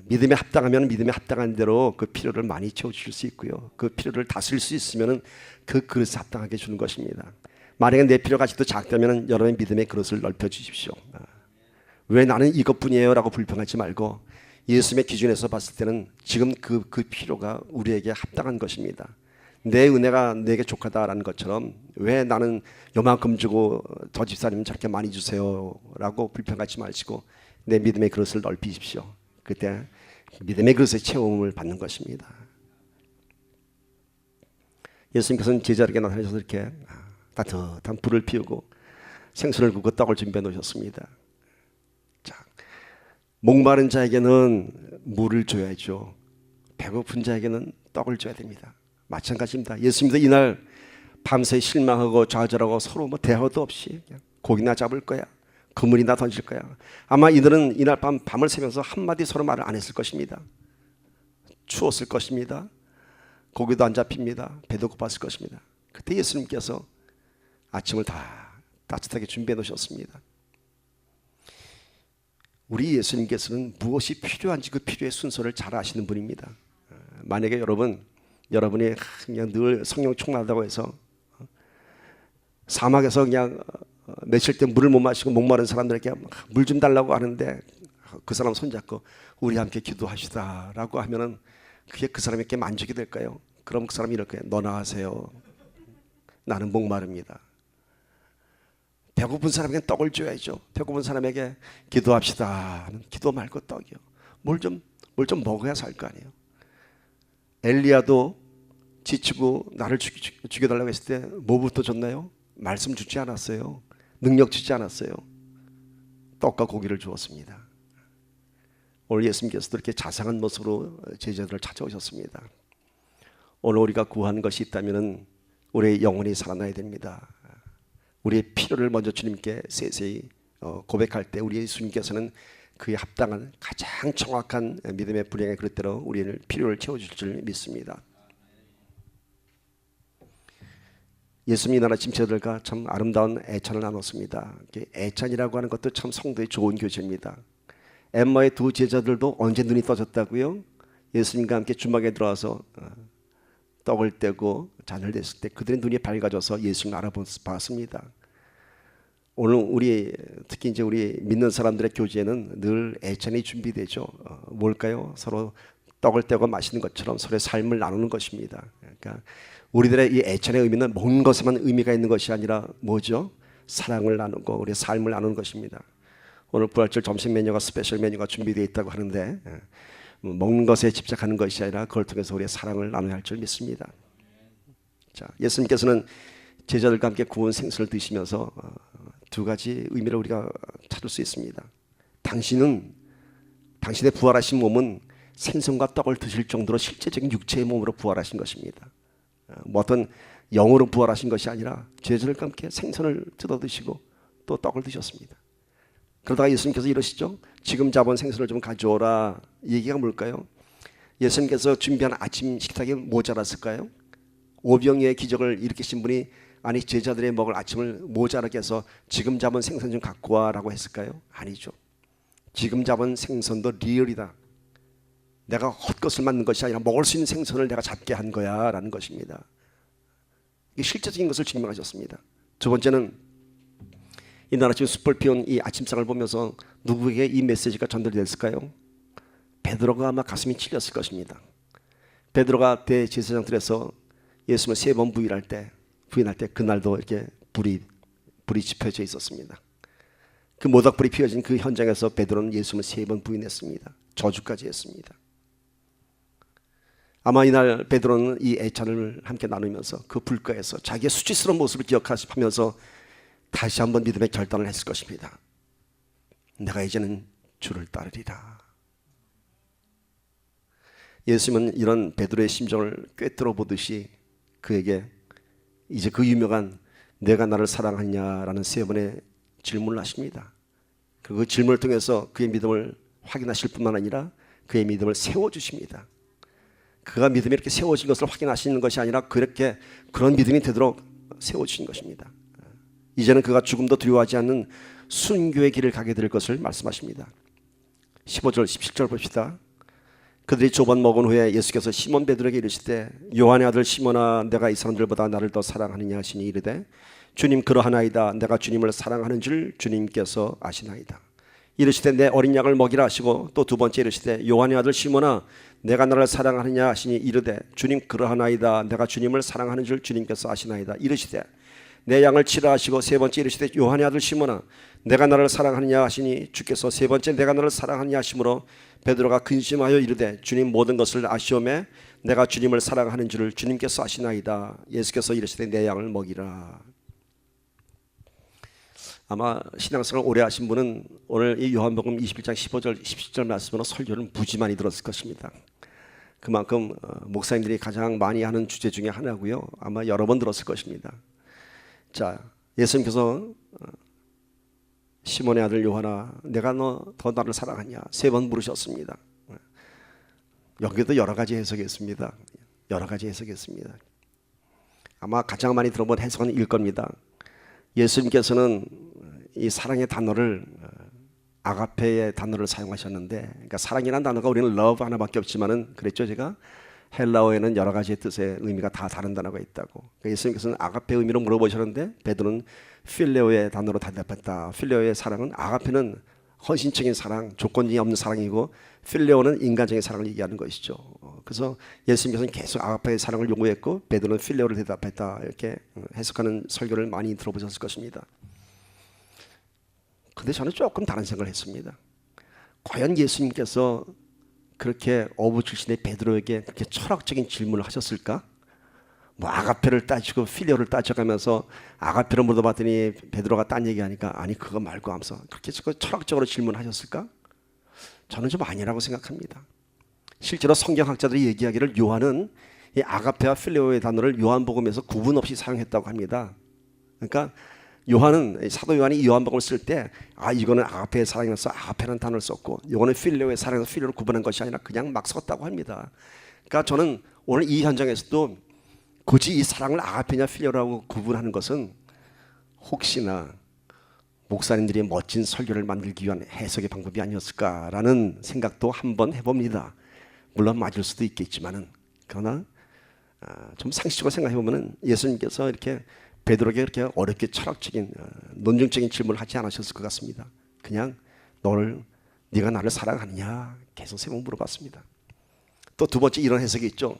믿음에 합당하면 믿음에 합당한 대로 그 필요를 많이 채워주실 수 있고요. 그 필요를 다스릴 수 있으면 그 그릇에 합당하게 주는 것입니다. 만약에 내 필요가 아직도 작다면 여러분의 믿음의 그릇을 넓혀 주십시오. 왜 나는 이것뿐이에요 라고 불평하지 말고 예수님의 기준에서 봤을 때는 지금 그 필요가 우리에게 합당한 것입니다. 내 은혜가 내게 족하다라는 것처럼 왜 나는 요만큼 주고 저 집사님은 저렇게 많이 주세요 라고 불평하지 마시고 내 믿음의 그릇을 넓히십시오. 그때 믿음의 그릇의 체험을 받는 것입니다. 예수님께서는 제자에게 나타나셔서 이렇게 따뜻한 불을 피우고 생선을 굽고 떡을 준비해 놓으셨습니다. 자, 목마른 자에게는 물을 줘야죠. 배고픈 자에게는 떡을 줘야 됩니다. 마찬가지입니다. 예수님도 이날 밤새 실망하고 좌절하고 서로 대화도 없이 그냥 고기나 잡을 거야, 그물이나 던질 거야. 아마 이들은 이날 밤을 새면서 한마디 서로 말을 안 했을 것입니다. 추웠을 것입니다. 고기도 안 잡힙니다. 배도 고팠을 것입니다. 그때 예수님께서 아침을 다 따뜻하게 준비해 놓으셨습니다. 우리 예수님께서는 무엇이 필요한지 그 필요의 순서를 잘 아시는 분입니다. 만약에 여러분이 그냥 늘 성령 충만하다고 해서 사막에서 그냥 며칠 때 물을 못 마시고 목마른 사람들에게 물 좀 달라고 하는데 그 사람 손잡고 우리 함께 기도하시다라고 하면은 그게 그 사람에게 만족이 될까요? 그럼 그 사람이 이럴 거예요. 너나 하세요. 나는 목마릅니다. 배고픈 사람에게 떡을 줘야죠. 배고픈 사람에게 기도합시다. 기도 말고 떡이요. 뭘 좀 먹어야 살 거 아니에요. 엘리야도 지치고 나를 죽여달라고 했을 때 뭐부터 줬나요? 말씀 주지 않았어요. 능력 주지 않았어요. 떡과 고기를 주었습니다. 오늘 예수님께서도 이렇게 자상한 모습으로 제자들을 찾아오셨습니다. 오늘 우리가 구한 것이 있다면 우리의 영혼이 살아나야 됩니다. 우리의 필요를 먼저 주님께 세세히 고백할 때 우리 예수님께서는 그에 합당한 가장 정확한 믿음의 분량의 그릇대로 우리의 필요를 채워줄 줄 믿습니다. 예수님이 나라 짐승들과 참 아름다운 애찬을 나눴습니다. 애찬이라고 하는 것도 참 성도의 좋은 교제입니다. 엠마의 두 제자들도 언제 눈이 떠졌다고요? 예수님과 함께 주막에 들어와서 떡을 떼고 잔을 댔을 때 그들의 눈이 밝아져서 예수님을 알아봤습니다. 오늘 우리 특히 이제 우리 믿는 사람들의 교제는 늘 애찬이 준비되죠. 뭘까요? 서로 떡을 떼고 마시는 것처럼 서로의 삶을 나누는 것입니다. 그러니까 우리들의 이 애찬의 의미는 먹는 것에만 의미가 있는 것이 아니라 뭐죠? 사랑을 나누고 우리의 삶을 나누는 것입니다. 오늘 부활절 점심 메뉴가 스페셜 메뉴가 준비되어 있다고 하는데 먹는 것에 집착하는 것이 아니라 그걸 통해서 우리의 사랑을 나눠야 할 줄 믿습니다. 자, 예수님께서는 제자들과 함께 구운 생선을 드시면서 두 가지 의미를 우리가 찾을 수 있습니다. 당신의 부활하신 몸은 생선과 떡을 드실 정도로 실제적인 육체의 몸으로 부활하신 것입니다. 뭐 어떤 영으로 부활하신 것이 아니라 제자들과 함께 생선을 뜯어 드시고 또 떡을 드셨습니다. 그러다가 예수님께서 이러시죠. 지금 잡은 생선을 좀 가져오라. 이 얘기가 뭘까요? 예수님께서 준비한 아침 식탁이 모자랐을까요? 오병이의 기적을 일으키신 분이 아니 제자들의 먹을 아침을 모자라게 해서 지금 잡은 생선 좀 갖고 와라고 했을까요? 아니죠. 지금 잡은 생선도 리얼이다. 내가 헛것을 만든 것이 아니라 먹을 수 있는 생선을 내가 잡게 한 거야 라는 것입니다. 이게 실제적인 것을 증명하셨습니다. 두 번째는 이날 아침 숯불 피운 이 아침상을 보면서 누구에게 이 메시지가 전달됐을까요? 베드로가 아마 가슴이 찔렸을 것입니다. 베드로가 대제사장들에서 예수님을 3번 부인할 때 그날도 이렇게 불이 지펴져 있었습니다. 그 모닥불이 피어진 그 현장에서 베드로는 예수님을 3번 부인했습니다. 저주까지 했습니다. 아마 이날 베드로는 이 애찬을 함께 나누면서 그 불가에서 자기의 수치스러운 모습을 기억하면서 다시 한번 믿음의 결단을 했을 것입니다. 내가 이제는 주를 따르리라. 예수님은 이런 베드로의 심정을 꿰뚫어 보듯이 그에게 이제 그 유명한 내가 나를 사랑하냐라는 3번의 질문을 하십니다. 그 질문을 통해서 그의 믿음을 확인하실 뿐만 아니라 그의 믿음을 세워주십니다. 그가 믿음이 이렇게 세워진 것을 확인하시는 것이 아니라 그런 믿음이 되도록 세워주신 것입니다. 이제는 그가 죽음도 두려워하지 않는 순교의 길을 가게 될 것을 말씀하십니다. 15절 17절 봅시다. 그들이 조반 먹은 후에 예수께서 시몬 베드로에게 이르시되 요한의 아들 시몬아 내가 이 사람들보다 나를 더 사랑하느냐 하시니 이르되 주님 그러하나이다. 내가 주님을 사랑하는 줄 주님께서 아시나이다. 이르시되 내 어린 양을 먹이라 하시고 또 두 번째 이르시되 요한의 아들 시몬아 내가 나를 사랑하느냐 하시니 이르되 주님 그러하나이다. 내가 주님을 사랑하는 줄 주님께서 아시나이다. 이르시되 내 양을 치라 하시고 세 번째 이르시되 요한의 아들 시몬아 내가 나를 사랑하느냐 하시니 주께서 세 번째 내가 나를 사랑하느냐 하심으로 베드로가 근심하여 이르되 주님 모든 것을 아시오매 내가 주님을 사랑하는 줄을 주님께서 아시나이다. 예수께서 이르시되 내 양을 먹이라. 아마 신앙생활을 오래 하신 분은 오늘 이 요한복음 21장 15절 17절 말씀으로 설교를 무지 많이 들었을 것입니다. 그만큼 목사님들이 가장 많이 하는 주제 중에 하나고요. 아마 여러 번 들었을 것입니다. 자, 예수님께서 시몬의 아들 요한아 내가 너 더 나를 사랑하냐 3번 물으셨습니다. 여기도 여러 가지 해석이 있습니다. 여러 가지 해석이 있습니다. 아마 가장 많이 들어본 해석은 일 겁니다. 예수님께서는 이 사랑의 단어를 아가페의 단어를 사용하셨는데 그러니까 사랑이라는 단어가 우리는 love 하나밖에 없지만은 그랬죠. 제가 헬라어에는 여러 가지의 뜻의 의미가 다 다른 단어가 있다고. 그러니까 예수님께서는 아가페 의미로 물어보셨는데 베드로는 필레오의 단어로 대답했다. 필레오의 사랑은 아가페는 헌신적인 사랑, 조건이 없는 사랑이고 필레오는 인간적인 사랑을 얘기하는 것이죠. 그래서 예수님께서는 계속 아가페의 사랑을 요구했고 베드로는 필레오를 대답했다. 이렇게 해석하는 설교를 많이 들어보셨을 것입니다. 근데 저는 조금 다른 생각을 했습니다. 과연 예수님께서 그렇게 어부 출신의 베드로에게 그렇게 철학적인 질문을 하셨을까? 뭐 아가페를 따지고 필레오를 따져가면서 아가페를 물어봤더니 베드로가 딴 얘기하니까 아니 그거 말고 하면서 그렇게 철학적으로 질문하셨을까? 저는 좀 아니라고 생각합니다. 실제로 성경학자들이 얘기하기를 요한은 이 아가페와 필레오의 단어를 요한복음에서 구분 없이 사용했다고 합니다. 그러니까 요한은 사도 요한이 이 요한복음을 쓸 때 이거는 아가페의 사랑이라서 아가페라는 단어를 썼고 이거는 필레오의 사랑에서 필레오를 구분한 것이 아니라 그냥 막 썼다고 합니다. 그러니까 저는 오늘 이 현장에서도 굳이 이 사랑을 아가페냐 필레오라고 구분하는 것은 혹시나 목사님들이 멋진 설교를 만들기 위한 해석의 방법이 아니었을까라는 생각도 한번 해봅니다. 물론 맞을 수도 있겠지만은, 그러나 좀 상식적으로 생각해보면은 예수님께서 이렇게 베드로에게 그렇게 어렵게 철학적인 논증적인 질문을 하지 않으셨을 것 같습니다. 그냥 네가 나를 사랑하느냐 계속 3번 물어봤습니다. 또 두 번째 이런 해석이 있죠.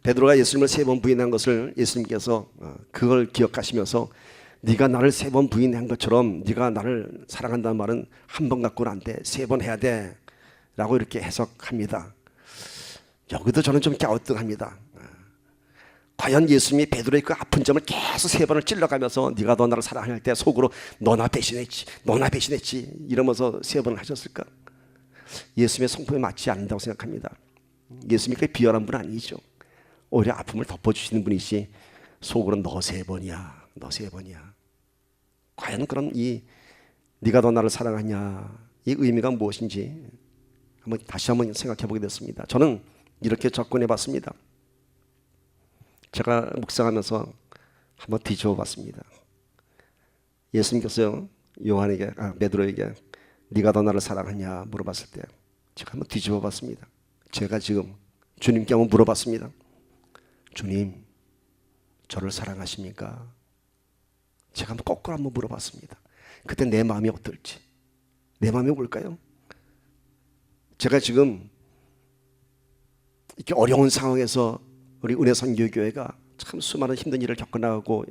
베드로가 예수님을 3번 부인한 것을 예수님께서 그걸 기억하시면서 네가 나를 3번 부인한 것처럼 네가 나를 사랑한다는 말은 한 번 갖고는 안 돼, 3번 해야 돼 라고 이렇게 해석합니다. 여기도 저는 좀 갸우뚱합니다. 과연 예수님이 베드로의 그 아픈 점을 계속 3번을 찔러가면서 네가 너 나를 사랑할 때 속으로 너나 배신했지 이러면서 3번을 하셨을까? 예수님의 성품에 맞지 않는다고 생각합니다. 예수님이 그렇게 비열한 분은 아니죠. 오히려 아픔을 덮어주시는 분이시 속으로 너 3번이야. 과연 그럼 네가 더 나를 사랑하냐 이 의미가 무엇인지 다시 한번 생각해 보게 됐습니다. 저는 이렇게 접근해 봤습니다. 제가 묵상하면서 한번 뒤집어 봤습니다. 예수님께서 베드로에게 네가 더 나를 사랑하냐 물어봤을 때 제가 한번 뒤집어 봤습니다. 제가 지금 주님께 한번 물어봤습니다. 주님, 저를 사랑하십니까? 제가 한번 거꾸로 한번 물어봤습니다. 그때 내 마음이 어떨지. 내 마음이 뭘까요? 제가 지금 이렇게 어려운 상황에서 우리 은혜선교교회가 참 수많은 힘든 일을 겪어나가고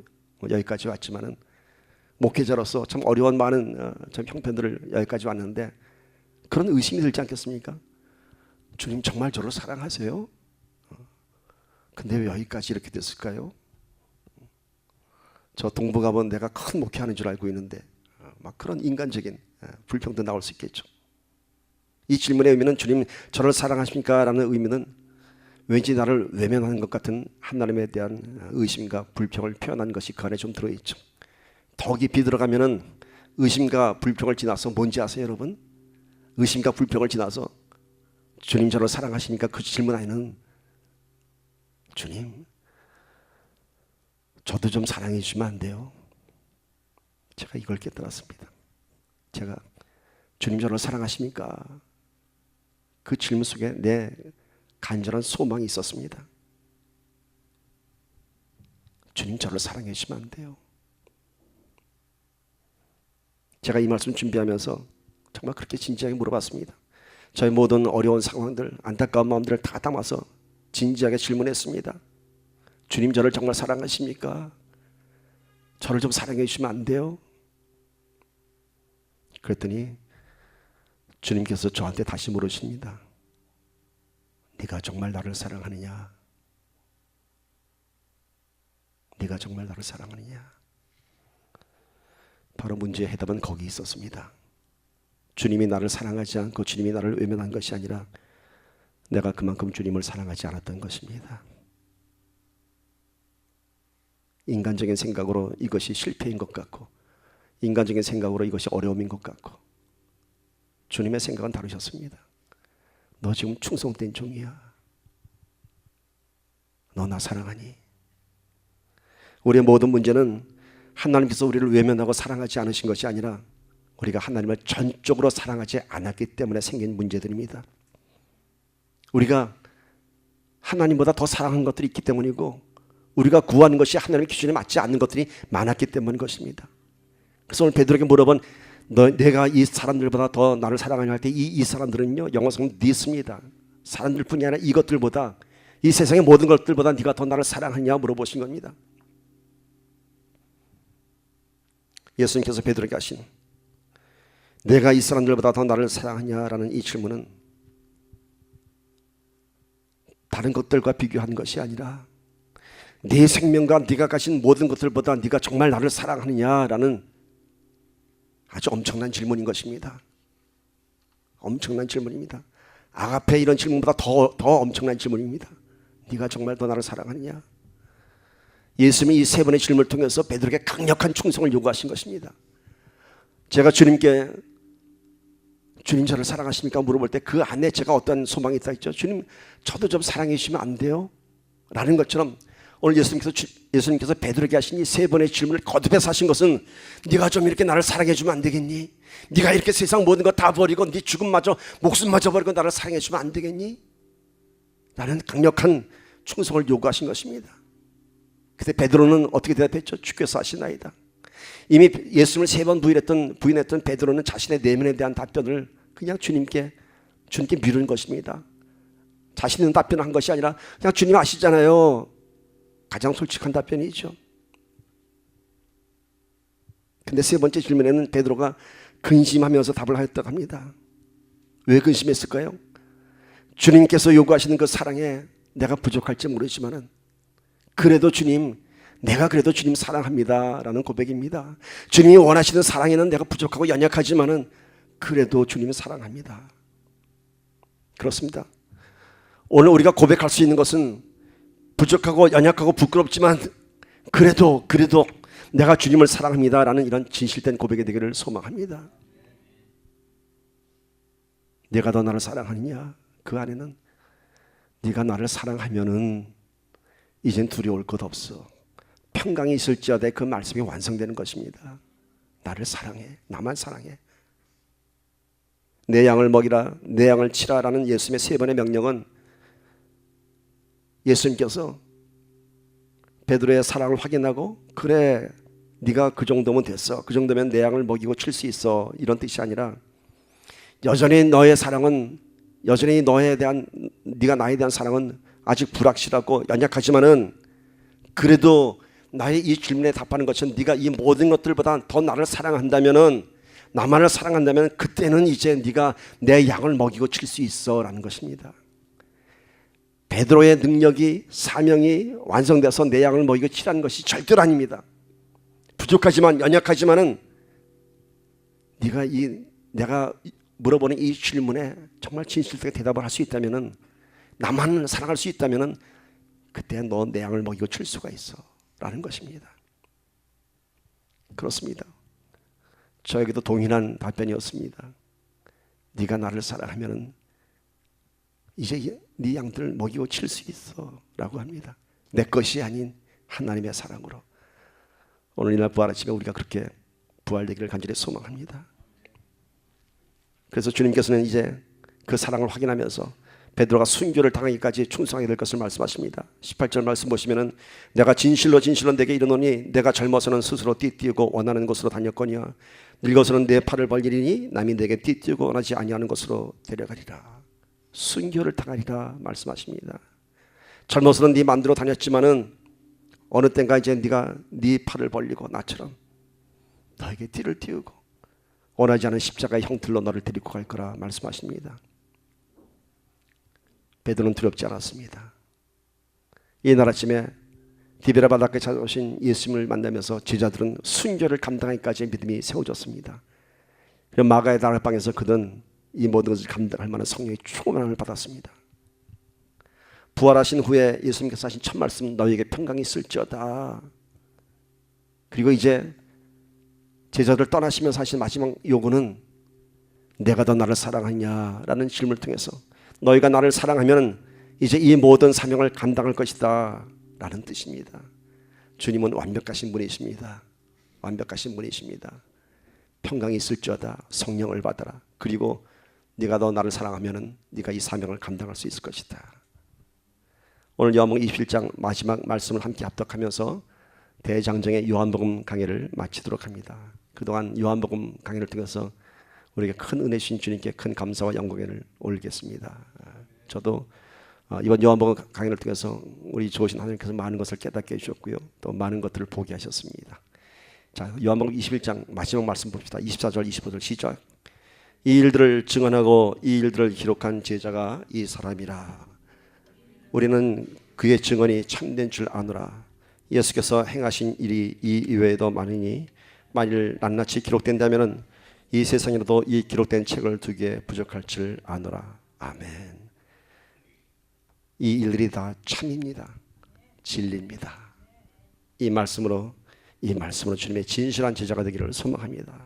여기까지 왔지만은 목회자로서 참 어려운 많은 참 형편들을 여기까지 왔는데 그런 의심이 들지 않겠습니까? 주님 정말 저를 사랑하세요? 근데 왜 여기까지 이렇게 됐을까요? 저 동부 가면 내가 큰 목회하는 줄 알고 있는데 막 그런 인간적인 불평도 나올 수 있겠죠. 이 질문의 의미는 주님 저를 사랑하십니까? 라는 의미는 왠지 나를 외면하는 것 같은 하나님에 대한 의심과 불평을 표현한 것이 그 안에 좀 들어있죠. 더 깊이 들어가면은 의심과 불평을 지나서 뭔지 아세요 여러분? 의심과 불평을 지나서 주님 저를 사랑하십니까? 그 질문 안에는 주님 저도 좀 사랑해 주시면 안 돼요? 제가 이걸 깨달았습니다. 제가 주님 저를 사랑하십니까? 그 질문 속에 내 간절한 소망이 있었습니다. 주님 저를 사랑해 주시면 안 돼요? 제가 이 말씀 준비하면서 정말 그렇게 진지하게 물어봤습니다. 저의 모든 어려운 상황들, 안타까운 마음들을 다 담아서 진지하게 질문했습니다. 주님 저를 정말 사랑하십니까? 저를 좀 사랑해 주시면 안 돼요? 그랬더니 주님께서 저한테 다시 물으십니다. 네가 정말 나를 사랑하느냐? 네가 정말 나를 사랑하느냐? 바로 문제의 해답은 거기 있었습니다. 주님이 나를 사랑하지 않고 주님이 나를 외면한 것이 아니라 내가 그만큼 주님을 사랑하지 않았던 것입니다. 인간적인 생각으로 이것이 실패인 것 같고 인간적인 생각으로 이것이 어려움인 것 같고 주님의 생각은 다르셨습니다. 너 지금 충성된 종이야. 너 나 사랑하니? 우리의 모든 문제는 하나님께서 우리를 외면하고 사랑하지 않으신 것이 아니라 우리가 하나님을 전적으로 사랑하지 않았기 때문에 생긴 문제들입니다. 우리가 하나님보다 더 사랑하는 것들이 있기 때문이고 우리가 구하는 것이 하나님의 기준에 맞지 않는 것들이 많았기 때문인 것입니다. 그래서 오늘 베드로에게 물어본 내가 이 사람들보다 더 나를 사랑하냐 할 때 이 사람들은요 영어성 니스입니다. 사람들뿐이 아니라 이것들보다 이 세상의 모든 것들보다 네가 더 나를 사랑하냐 물어보신 겁니다. 예수님께서 베드로에게 하신 내가 이 사람들보다 더 나를 사랑하냐라는 이 질문은 다른 것들과 비교한 것이 아니라 네 생명과 네가 가진 모든 것들보다 네가 정말 나를 사랑하느냐라는 아주 엄청난 질문인 것입니다. 엄청난 질문입니다. 아가페 이런 질문보다 더 엄청난 질문입니다. 네가 정말 더 나를 사랑하느냐? 예수님이 이 3번의 질문을 통해서 베드로에게 강력한 충성을 요구하신 것입니다. 제가 주님께 주님 저를 사랑하십니까? 물어볼 때 그 안에 제가 어떤 소망이 있다 했죠. 주님 저도 좀 사랑해 주시면 안 돼요? 라는 것처럼 오늘 예수님께서 베드로에게 하신 이 세 번의 질문을 거듭해서 하신 것은 네가 좀 이렇게 나를 사랑해 주면 안 되겠니? 네가 이렇게 세상 모든 거 다 버리고 네 죽음마저 목숨마저 버리고 나를 사랑해 주면 안 되겠니? 라는 강력한 충성을 요구하신 것입니다. 그때 베드로는 어떻게 대답했죠? 주께서 하시나이다. 이미 예수님을 세 번 부인했던 베드로는 자신의 내면에 대한 답변을 그냥 주님께 미룬 것입니다. 자신은 답변을 한 것이 아니라 그냥 주님 아시잖아요. 가장 솔직한 답변이죠. 근데 세 번째 질문에는 베드로가 근심하면서 답을 하였다고 합니다. 왜 근심했을까요? 주님께서 요구하시는 그 사랑에 내가 부족할지 모르지만은 그래도 내가 그래도 주님 사랑합니다 라는 고백입니다. 주님이 원하시는 사랑에는 내가 부족하고 연약하지만은 그래도 주님 사랑합니다. 그렇습니다. 오늘 우리가 고백할 수 있는 것은 부족하고 연약하고 부끄럽지만 그래도 내가 주님을 사랑합니다 라는 이런 진실된 고백이 되기를 소망합니다. 내가 더 나를 사랑하느냐? 그 안에는 네가 나를 사랑하면은 이젠 두려울 것 없어. 평강이 있을지어다 그 말씀이 완성되는 것입니다. 나를 사랑해. 나만 사랑해. 내 양을 먹이라, 내 양을 치라 라는 예수님의 세 번의 명령은 예수님께서 베드로의 사랑을 확인하고 그래 네가 그 정도면 됐어. 그 정도면 내 양을 먹이고 칠 수 있어. 이런 뜻이 아니라 여전히 너의 사랑은 여전히 네가 나에 대한 사랑은 아직 불확실하고 연약하지만은 그래도 나의 이 질문에 답하는 것은 네가 이 모든 것들보다 더 나를 사랑한다면은 나만을 사랑한다면 그때는 이제 네가 내 양을 먹이고 칠 수 있어라는 것입니다. 베드로의 능력이 사명이 완성돼서 내 양을 먹이고 치라는 것이 절대로 아닙니다. 부족하지만 연약하지만은 내가 물어보는 이 질문에 정말 진실되게 대답을 할 수 있다면은 나만을 사랑할 수 있다면은 그때 너 내 양을 먹이고 칠 수가 있어라는 것입니다. 그렇습니다. 저에게도 동일한 답변이었습니다. 네가 나를 사랑하면은 이제 네 양들을 먹이고 칠 수 있어라고 합니다. 내 것이 아닌 하나님의 사랑으로. 오늘 이날 부활 아침에 우리가 그렇게 부활되기를 간절히 소망합니다. 그래서 주님께서는 이제 그 사랑을 확인하면서 베드로가 순교를 당하기까지 충성하게 될 것을 말씀하십니다. 18절 말씀 보시면은 내가 진실로 내게 이르노니 내가 젊어서는 스스로 띠띠우고 원하는 곳으로 다녔거니와 늙어서는 내 팔을 벌리리니 남이 내게 띠띠우고 원하지 아니하는 곳으로 데려가리라. 순교를 당하리라 말씀하십니다. 젊어서는 네 마음대로 다녔지만은 어느 땐가 이제 네가 네 팔을 벌리고 나처럼 너에게 띠를 띠우고 원하지 않은 십자가의 형틀로 너를 데리고 갈 거라 말씀하십니다. 베드로는 두렵지 않았습니다. 이날 아침에 디베라 바닷가에 찾아오신 예수님을 만나면서 제자들은 순교를 감당하기까지의 믿음이 세워졌습니다. 그리고 마가의 다락방에서 그는 이 모든 것을 감당할 만한 성령의 충만함을 받았습니다. 부활하신 후에 예수님께서 하신 첫 말씀 너희에게 평강이 있을지어다. 그리고 이제 제자들 떠나시면서 하신 마지막 요구는 내가 더 나를 사랑하냐라는 질문을 통해서 너희가 나를 사랑하면 이제 이 모든 사명을 감당할 것이다 라는 뜻입니다. 주님은 완벽하신 분이십니다. 완벽하신 분이십니다. 평강이 있을지어다. 성령을 받아라. 그리고 네가 더 나를 사랑하면 네가 이 사명을 감당할 수 있을 것이다. 오늘 요한복음 21장 마지막 말씀을 함께 합독하면서 대장정의 요한복음 강해를 마치도록 합니다. 그동안 요한복음 강해를 통해서 우리에게 큰 은혜 주신 주님께 큰 감사와 영광을 올리겠습니다. 저도 이번 요한복음 강해를 통해서 우리 좋으신 하나님께서 많은 것을 깨닫게 해주셨고요. 또 많은 것들을 보게 하셨습니다. 자, 요한복음 21장 마지막 말씀 봅시다. 24절 25절 시작. 이 일들을 증언하고 이 일들을 기록한 제자가 이 사람이라. 우리는 그의 증언이 참된 줄 아노라. 예수께서 행하신 일이 이 이외에도 많으니 만일 낱낱이 기록된다면 이 세상에도 이 기록된 책을 두기에 부족할 줄 아노라. 아멘. 이 일들이 다 참입니다. 진리입니다. 이 말씀으로 주님의 진실한 제자가 되기를 소망합니다.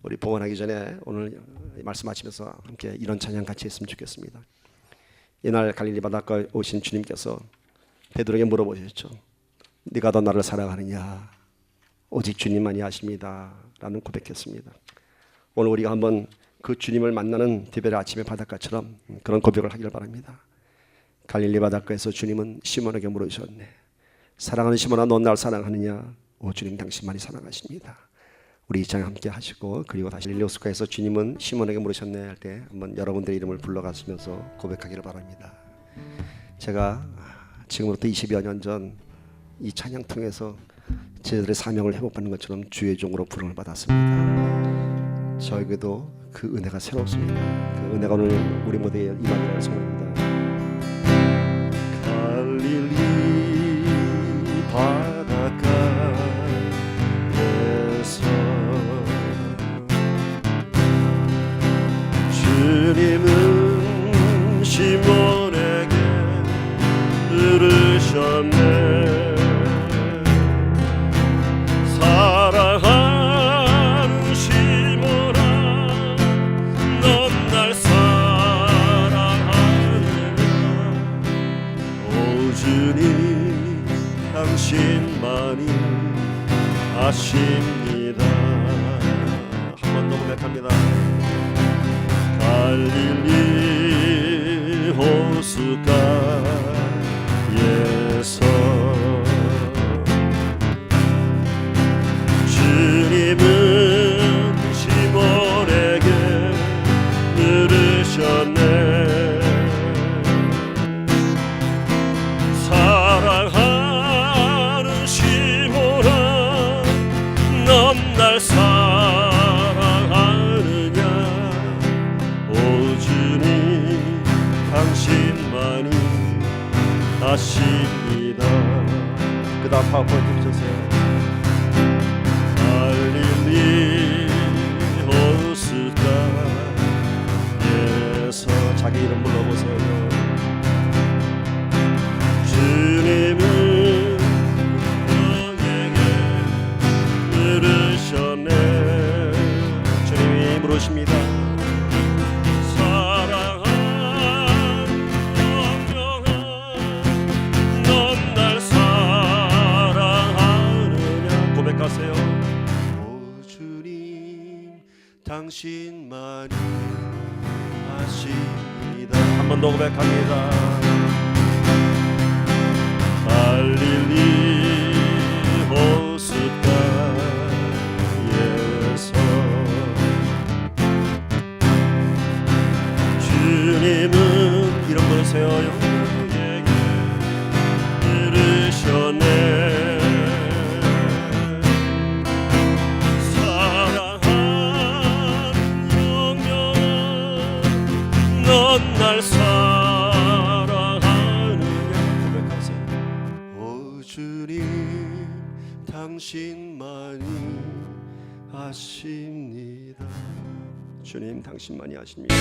우리 봉헌하기 전에 오늘 말씀 마치면서 함께 이런 찬양 같이 했으면 좋겠습니다. 이날 갈릴리 바닷가에 오신 주님께서 베드로에게 물어보셨죠. 네가 더 나를 사랑하느냐? 오직 주님만이 아십니다 라는 고백했습니다. 오늘 우리가 한번 그 주님을 만나는 디베레 아침의 바닷가처럼 그런 고백을 하기를 바랍니다. 갈릴리 바닷가에서 주님은 시몬에게 물으셨네. 사랑하는 시몬아, 넌 날 사랑하느냐? 오 주님, 당신만이 사랑하십니다. 우리 이 장에 함께 하시고, 그리고 다시 갈릴리호수가에서 주님은 시몬에게 물으셨네 할 때 한번 여러분들의 이름을 불러가시면서 고백하기를 바랍니다. 제가 지금부터 20여 년 전 이 찬양 통해서 제자들의 사명을 회복받는 것처럼 주의 종으로 부름을 받았습니다. 저에게도 그 은혜가 새롭습니다. 그 은혜가 오늘 우리 모두에 임하기를 소원합니다. 갈릴리 바닷가에서 주님은 시몬에게 들으셨네. 사랑하는 시몬아, 넌 날 사랑하느냐? 오 주님, 당신만이 아십니다. 한 번 더 고백합니다. 갈릴리 호수가에서 주님은 시몬에게 들으셨네. 사랑하는 시몬아, 넌 날 사랑하느냐? 오 주님, 당신만이 아십니다. 그 다음 파워포인트 주세요. 갈릴리 호수가에서 자기 이름 불러보세요. 주님은 너에게 들으셨네. 주님이 부르십니다. 고백하세요. 오 주님, 당신만이 아십니다. 한 번 더 고백합니다. 갈릴리 호수가에서 주님은 이름 부르세요. 영에게 들으셨네. 넌 날 사랑하느냐? 고백하세요. 오 주님, 당신만이 아십니다. 주님, 당신만이 아십니다.